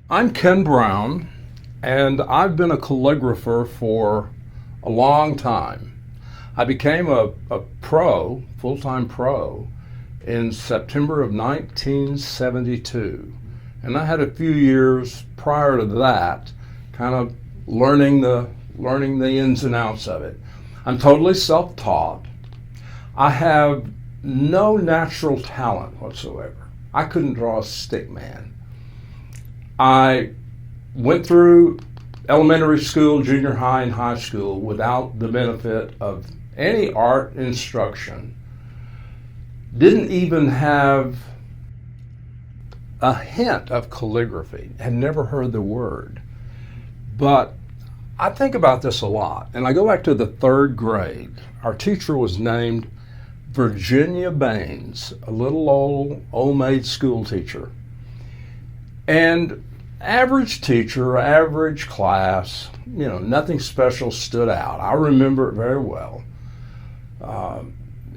I'm Ken Brown, and I've been a calligrapher for a long time. I became a pro, full-time pro, in September of 1972. And I had a few years prior to that, kind of learning the ins and outs of it. I'm totally self-taught. I have no natural talent whatsoever. I couldn't draw a stick man. I went through elementary school, junior high, and high school without the benefit of any art instruction. Didn't even have a hint of calligraphy, had never heard the word. But I think about this a lot, and I go back to the third grade. Our teacher was named Virginia Baines, a little old maid school teacher. And average teacher, average class, nothing special stood out. I remember it very well.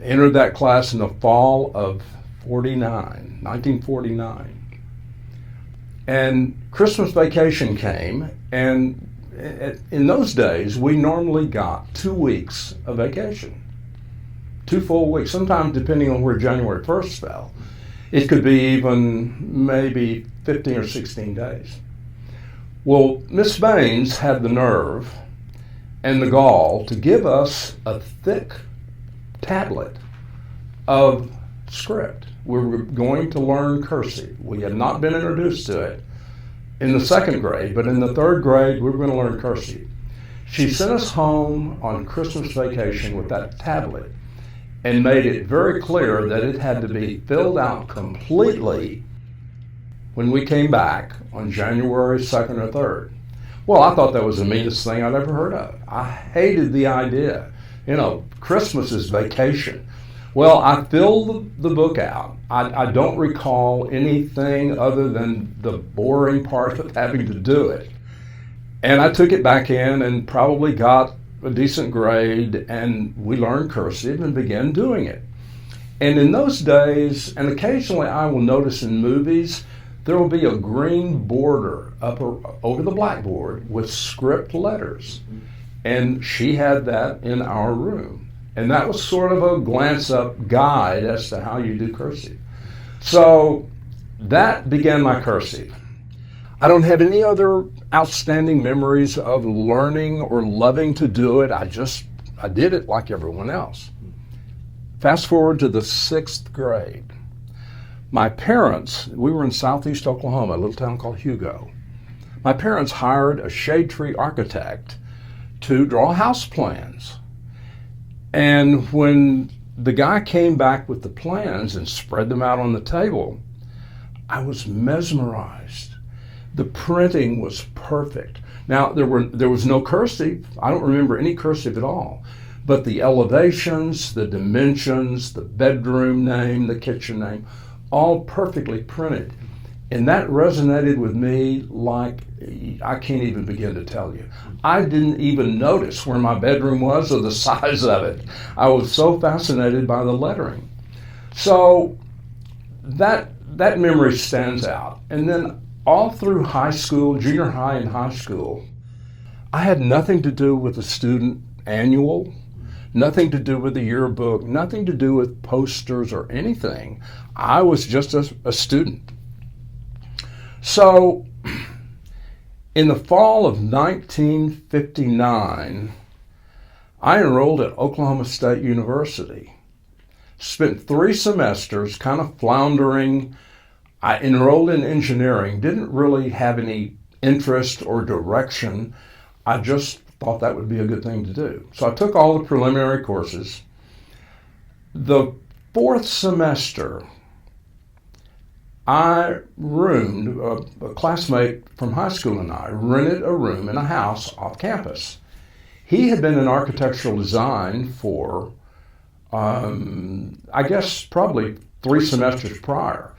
Entered that class in the fall of 1949. And Christmas vacation came, and in those days, we normally got 2 weeks of vacation. 2 full weeks, sometimes depending on where January 1st fell. It could be even maybe 15 or 16 days. Well, Miss Baines had the nerve and the gall to give us a thick tablet of script. We were going to learn cursive. We had not been introduced to it in the second grade, but in the third grade, we were going to learn cursive. She sent us home on Christmas vacation with that tablet and made it very clear that it had to be filled out completely when we came back on January 2nd or 3rd. Well, I thought that was the meanest thing I'd ever heard of. I hated the idea. Christmas is vacation. Well, I filled the book out. I don't recall anything other than the boring part of having to do it. And I took it back in and probably got a decent grade, and we learned cursive and began doing it. And in those days, and occasionally I will notice in movies, there will be a green border up over the blackboard with script letters. And she had that in our room. And that was sort of a glance-up guide as to how you do cursive. So that began my cursive. I don't have any other outstanding memories of learning or loving to do it. I did it like everyone else. Fast forward to the 6th grade. My parents, we were in southeast Oklahoma, a little town called Hugo. My parents hired a shade tree architect to draw house plans. And when the guy came back with the plans and spread them out on the table, I was mesmerized. The printing was perfect. Now, there was no cursive. I don't remember any cursive at all. But the elevations, the dimensions, the bedroom name, the kitchen name, all perfectly printed. And that resonated with me like I can't even begin to tell you. I didn't even notice where my bedroom was or the size of it. I was so fascinated by the lettering. So that memory stands out. And then all through high school, junior high and high school, I had nothing to do with the student annual, nothing to do with the yearbook, nothing to do with posters or anything. I was just a student. So in the fall of 1959, I enrolled at Oklahoma State University. Spent 3 semesters kind of floundering. I enrolled in engineering, didn't really have any interest or direction. I just thought that would be a good thing to do. So I took all the preliminary courses. The 4th semester, I roomed, a classmate from high school and I rented a room in a house off campus. He had been in architectural design for, I guess, probably 3 semesters prior.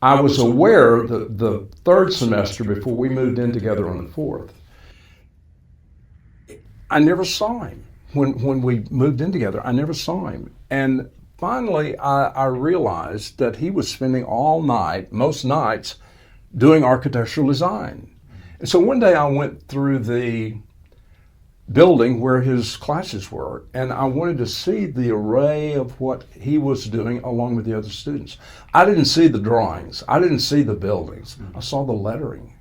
I was aware the 3rd semester before we moved in together on the 4th. I never saw him. When we moved in together, I never saw him. And finally, I realized that he was spending all night, most nights, doing architectural design. And so one day I went through the building where his classes were, and I wanted to see the array of what he was doing along with the other students. I didn't see the drawings. I didn't see the buildings. I saw the lettering.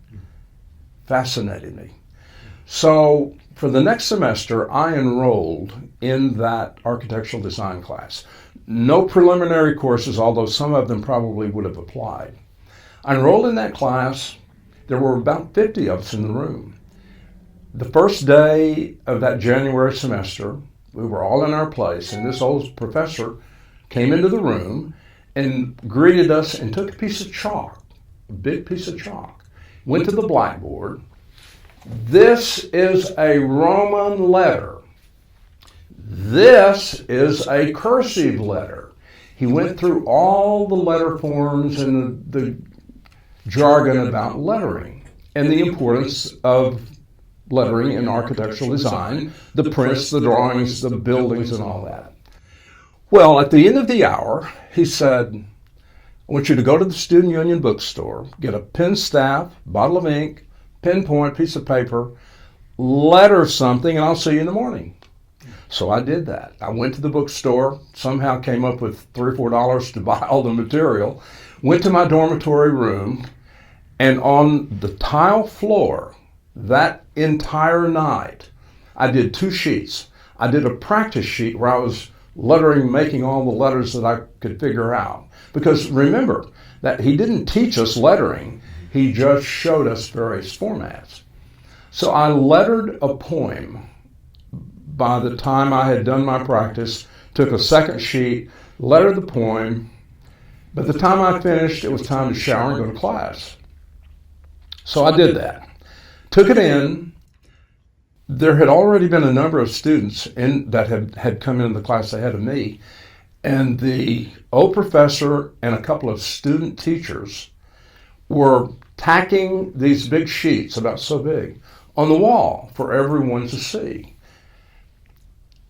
Fascinated me. So for the next semester, I enrolled in that architectural design class. No preliminary courses, although some of them probably would have applied. I enrolled in that class. There were about 50 of us in the room. The first day of that January semester, we were all in our place, and this old professor came into the room and greeted us and took a piece of chalk, a big piece of chalk, went to the blackboard. This is a Roman letter. This is a cursive letter. He went through all the letter forms and the jargon about lettering and the importance of lettering in architectural design, the prints, the drawings, the buildings, and all that. Well, at the end of the hour, he said, I want you to go to the Student Union bookstore, get a pen staff, bottle of ink, pen point, piece of paper, letter something, and I'll see you in the morning. So I did that. I went to the bookstore, somehow came up with $3 or $4 to buy all the material, went to my dormitory room, and on the tile floor, that entire night, I did 2 sheets. I did a practice sheet where I was lettering, making all the letters that I could figure out. Because remember that he didn't teach us lettering, he just showed us various formats. So I lettered a poem. By the time I had done my practice, took a second sheet, lettered the poem. By the time I finished, it was time to shower and go to class. So I did that. Took it in. There had already been a number of students that had come into the class ahead of me, and the old professor and a couple of student teachers were tacking these big sheets, about so big, on the wall for everyone to see.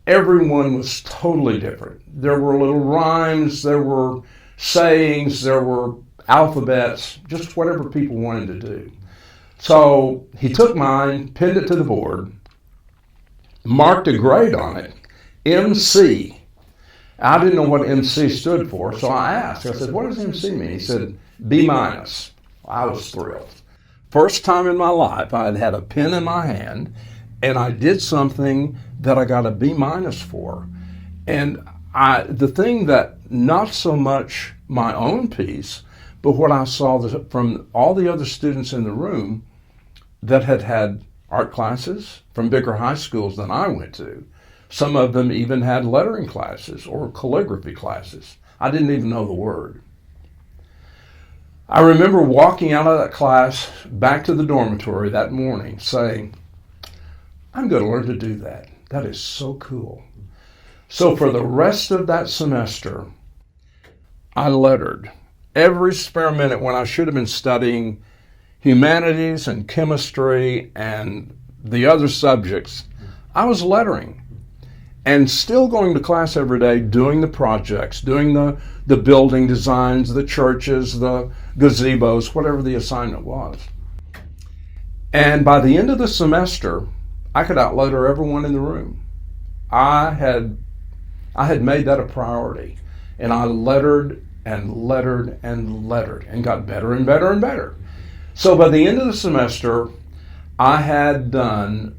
Everyone was totally different. There were little rhymes, there were sayings, there were alphabets, just whatever people wanted to do. So he took mine, pinned it to the board, marked a grade on it, MC. I didn't know what MC stood for, so I asked. I said, what does MC mean? He said, B-. I was thrilled. First time in my life I had had a pen in my hand, and I did something that I got a B- for. And the thing that, not so much my own piece, but what I saw from all the other students in the room that had had art classes from bigger high schools than I went to. Some of them even had lettering classes or calligraphy classes. I didn't even know the word. I remember walking out of that class back to the dormitory that morning saying, I'm going to learn to do that. That is so cool. So for the rest of that semester, I lettered every spare minute when I should have been studying humanities and chemistry and the other subjects. I was lettering and still going to class every day, doing the projects, doing the building designs, the churches, the gazebos, whatever the assignment was. And by the end of the semester, I could outletter everyone in the room. I had made that a priority, and I lettered and lettered and lettered and got better and better and better. So by the end of the semester, I had done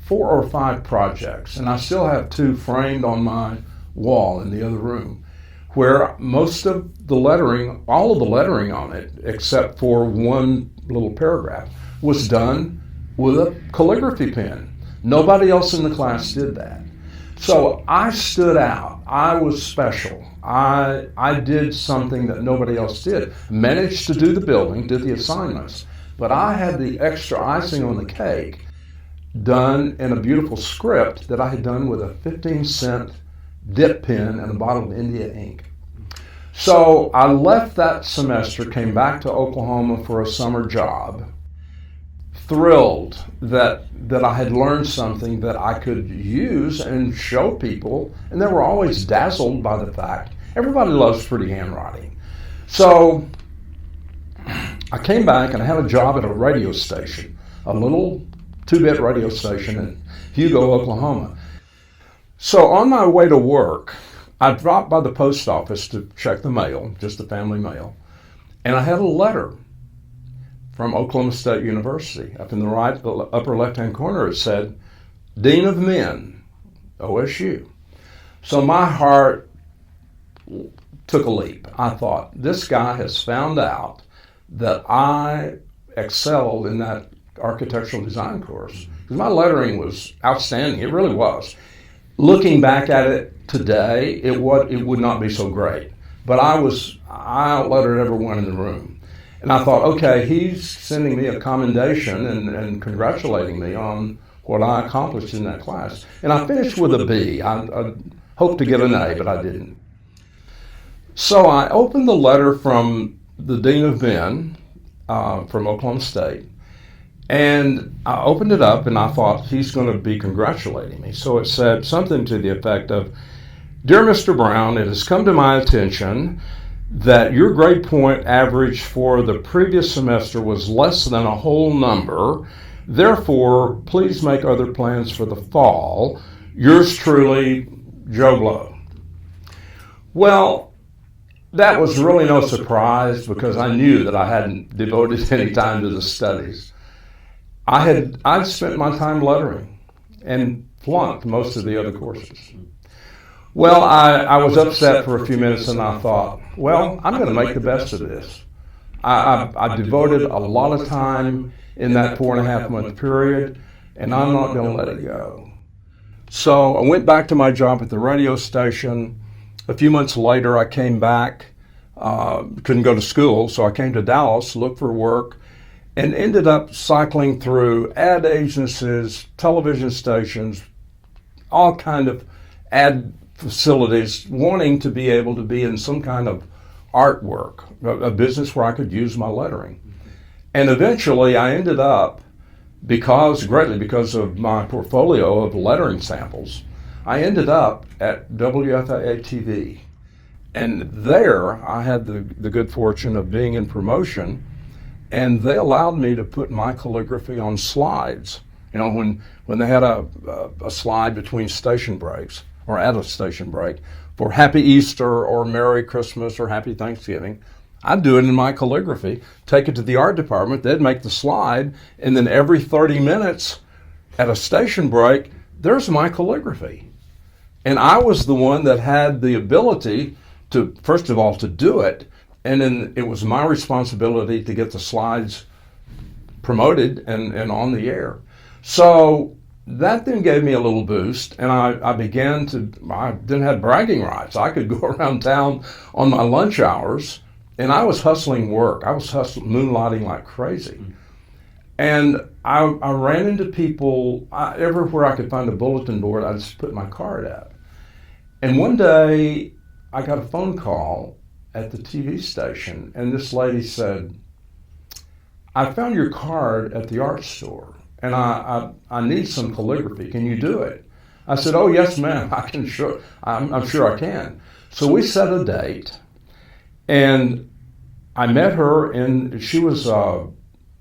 4 or 5 projects, and I still have 2 framed on my wall in the other room, where most of the lettering, all of the lettering on it, except for one little paragraph, was done with a calligraphy pen. Nobody else in the class did that. So I stood out. I was special. I did something that nobody else did. Managed to do the building, did the assignments, but I had the extra icing on the cake done in a beautiful script that I had done with a 15-cent dip pen and a bottle of India ink. So I left that semester, came back to Oklahoma for a summer job, thrilled that I had learned something that I could use and show people, and they were always dazzled by the fact everybody loves pretty handwriting. So I came back and I had a job at a radio station, a little 2-bit radio station in Hugo, Oklahoma. So on my way to work, I dropped by the post office to check the mail, just the family mail, and I had a letter from Oklahoma State University. Up in the right upper left-hand corner, it said, Dean of Men, OSU. So my heart took a leap. I thought, this guy has found out that I excelled in that architectural design course. Because my lettering was outstanding. It really was. Looking back at it today, it would not be so great. But I outlettered everyone in the room. And I thought, okay, he's sending me a commendation and congratulating me on what I accomplished in that class. And I finished with a B. I hoped to get an A, but I didn't. So I opened the letter from the Dean of Men from Oklahoma State. And I opened it up and I thought, he's going to be congratulating me. So it said something to the effect of, Dear Mr. Brown, it has come to my attention that your grade point average for the previous semester was less than a whole number. Therefore, please make other plans for the fall. Yours truly, Joe Blow. Well, that was really no surprise because I knew that I hadn't devoted any time to the studies. I'd spent my time lettering and flunked most of the other courses. Well, I was upset for a few minutes and I thought, well, I'm going to make the best of this. I devoted a lot of time in that 4.5-month period, and I'm not going to let it go. So I went back to my job at the radio station. A few months later, I came back, couldn't go to school, so I came to Dallas, looked for work, and ended up cycling through ad agencies, television stations, all kind of ad facilities, wanting to be able to be in some kind of artwork, a business where I could use my lettering. And eventually I ended up, greatly because of my portfolio of lettering samples, I ended up at WFAA-TV. And there I had the good fortune of being in promotion, and they allowed me to put my calligraphy on slides. You know, when they had a slide between station breaks, or at a station break, for Happy Easter or Merry Christmas or Happy Thanksgiving, I'd do it in my calligraphy, take it to the art department, they'd make the slide, and then every 30 minutes at a station break, there's my calligraphy. And I was the one that had the ability to, first of all, to do it, and then it was my responsibility to get the slides promoted and on the air. So that then gave me a little boost, and I didn't have bragging rights. I could go around town on my lunch hours, and I was hustling work. I was moonlighting like crazy. And I ran into people, everywhere I could find a bulletin board, I just put my card out. And one day, I got a phone call at the TV station, and this lady said, I found your card at the art store, and I need some calligraphy. Can you do it? I said, oh, yes, ma'am. I'm sure I can. So we set a date, and I met her, and she was an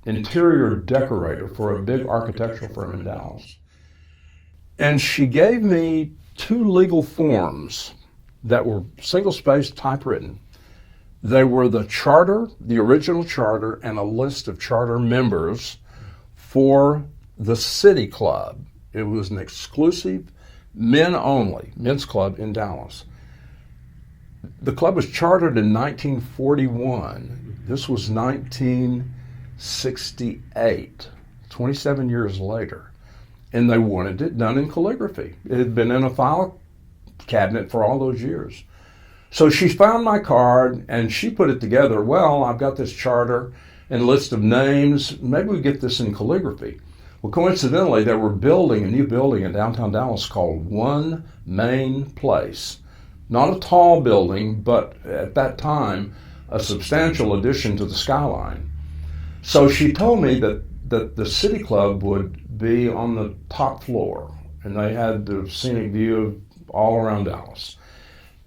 interior decorator for a big architectural firm in Dallas. And she gave me 2 legal forms that were single-spaced typewritten. They were the charter, the original charter, and a list of charter members for the City Club. It was an exclusive men-only men's club in Dallas. The club was chartered in 1941. This was 1968, 27 years later. And they wanted it done in calligraphy. It had been in a file cabinet for all those years. So she found my card and she put it together. Well, I've got this charter and list of names. Maybe we get this in calligraphy. Well, coincidentally, they were building a new building in downtown Dallas called One Main Place. Not a tall building, but at that time, a substantial addition to the skyline. So she told me that the City Club would be on the top floor, and they had the scenic view of all around Dallas.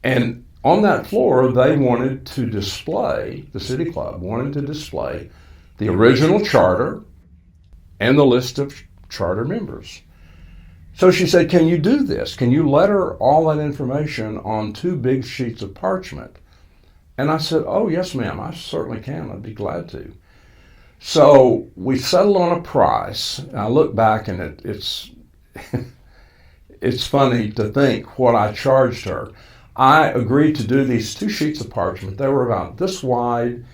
And on that floor, they wanted to display, the City Club wanted to display the original charter, and the list of charter members. So she said, can you do this? Can you letter all that information on 2 big sheets of parchment? And I said, oh, yes, ma'am, I certainly can. I'd be glad to. So we settled on a price. And I look back and it's it's funny to think what I charged her. I agreed to do these 2 sheets of parchment. They were about this wide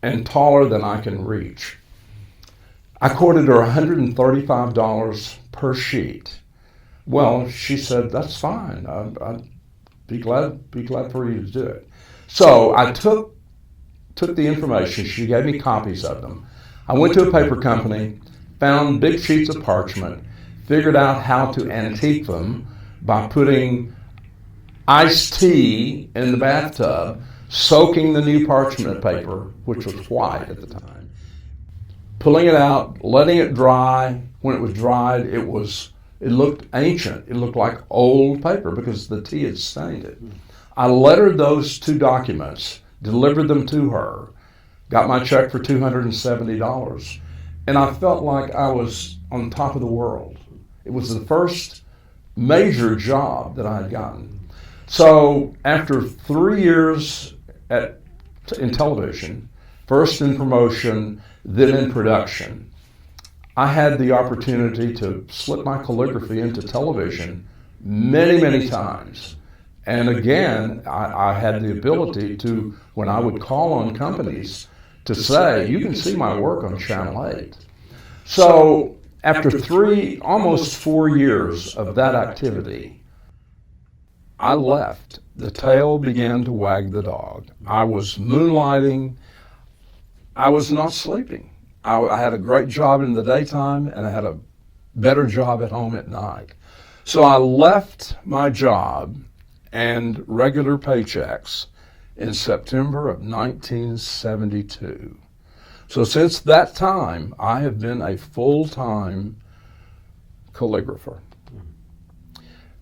and taller than I can reach. I quoted her $135 per sheet. Well, she said, that's fine. I'd be glad for you to do it. So I took the information. She gave me copies of them. I went to a paper company, found big sheets of parchment, figured out how to antique them by putting iced tea in the bathtub, soaking the new parchment paper, which was white at the time, pulling it out, letting it dry. When it was dried, it looked ancient. It looked like old paper because the tea had stained it. I lettered those 2 documents, delivered them to her, got my check for $270, and I felt like I was on top of the world. It was the first major job that I had gotten. So after 3 years in television, first in promotion, then in production, I had the opportunity to slip my calligraphy into television many, many times. And again, I had the ability to, when I would call on companies, to say, you can see my work on Channel 8. So after almost 4 years of that activity, I left. The tail began to wag the dog. I was moonlighting. I was not sleeping. I had a great job in the daytime, and I had a better job at home at night. So I left my job and regular paychecks in September of 1972. So since that time, I have been a full-time calligrapher.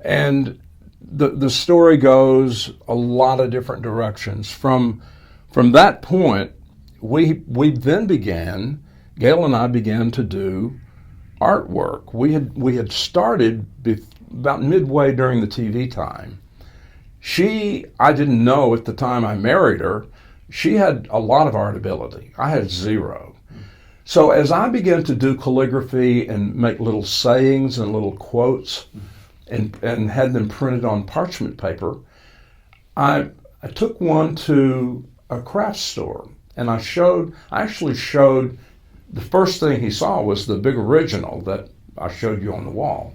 And the story goes a lot of different directions. From that point, we then began, Gail and I began to do artwork. We had started about midway during the TV time. I didn't know at the time I married her, she had a lot of art ability. I had 0. So as I began to do calligraphy and make little sayings and little quotes and had them printed on parchment paper, I took one to a craft store, and I actually showed, the first thing he saw was the big original that I showed you on the wall,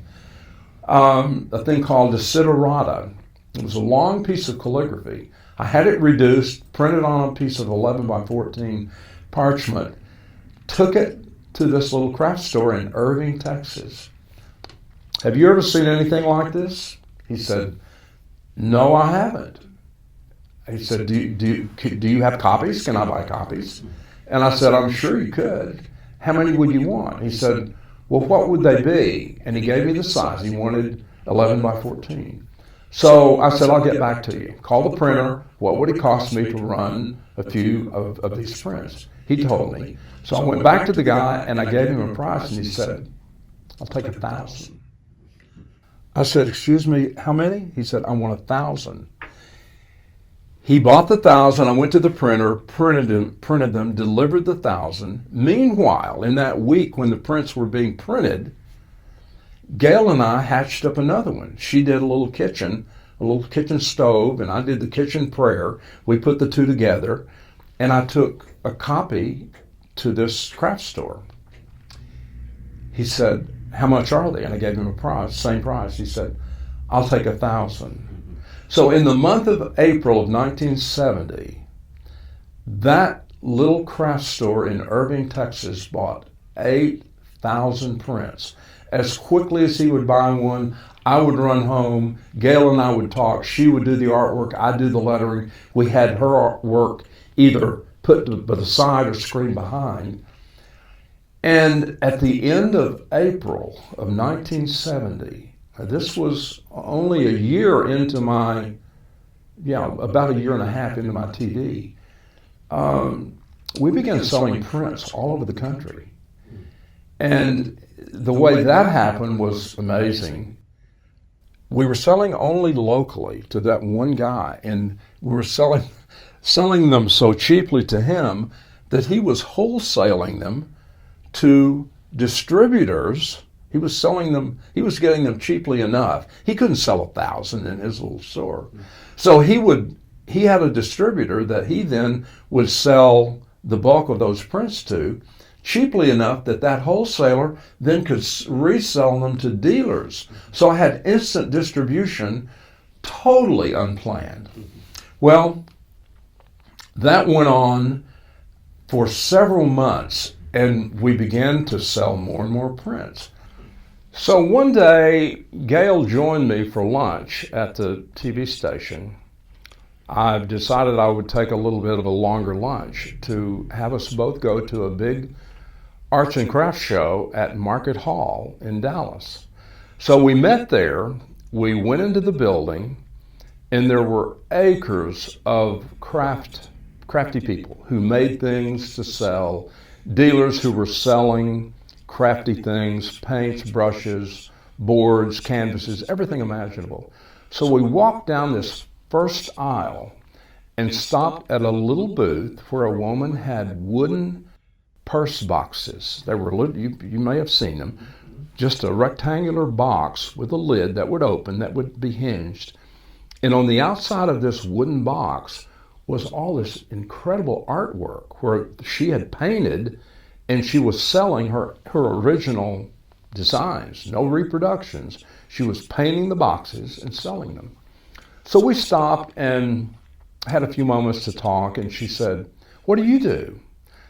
a thing called Desiderata. It was a long piece of calligraphy. I had it reduced, printed on a piece of 11 by 14 parchment, took it to this little craft store in Irving, Texas. Have you ever seen anything like this? He said, no, I haven't. He said, do you have copies? Can I buy copies? And I said, I'm sure you could. How many would you want? He said, well, what would they be? And he gave me the size. He wanted 11 by 14. So I said, I'll get back to you. Call the printer. What would it cost me to run a few of these prints? He told me. So I went back to the guy, and I gave him a price, and he said, I'll take 1,000. I said, excuse me, how many? He said, I want 1,000. He bought the 1,000. I went to the printer, printed them, delivered the 1,000. Meanwhile, in that week when the prints were being printed, Gail and I hatched up another one. She did a little kitchen stove, and I did the kitchen prayer. We put the 2 together, and I took a copy to this craft store. He said, how much are they? And I gave him a price, same price. He said, I'll take 1,000. So in the month of April of 1970, that little craft store in Irving, Texas bought 8,000 prints. As quickly as he would buy one, I would run home. Gail and I would talk. She would do the artwork. I'd do the lettering. We had her artwork either put to the side or screened behind. And at the end of April of 1970, this was only a year into my, about a year and a half into my TV, we began selling prints all over the country. And the way that happened was amazing. We were selling only locally to that one guy, and we were selling them so cheaply to him that he was wholesaling them to distributors. He was getting them cheaply enough. He couldn't sell 1,000 in his little store. So he had a distributor that he then would sell the bulk of those prints to cheaply enough that wholesaler then could resell them to dealers. So I had instant distribution, totally unplanned. Well, that went on for several months, and we began to sell more and more prints. So one day, Gail joined me for lunch at the TV station. I decided I would take a little bit of a longer lunch to have us both go to a big arts and crafts show at Market Hall in Dallas. So we met there, we went into the building, and there were acres of crafty people who made things to sell, dealers who were selling crafty things, paints, brushes, boards, canvases, everything imaginable. So we walked down this first aisle and stopped at a little booth where a woman had wooden purse boxes. They were, you may have seen them, just a rectangular box with a lid that would open, that would be hinged. And on the outside of this wooden box was all this incredible artwork where she had painted, and she was selling her original designs, no reproductions. She was painting the boxes and selling them. So we stopped and had a few moments to talk, and she said, "What do you do?"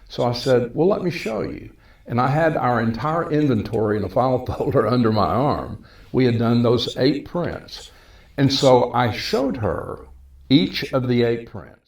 So I said, "Well, let me show you." And I had our entire inventory in a file folder under my arm. We had done those 8 prints. And so I showed her each of the 8 prints.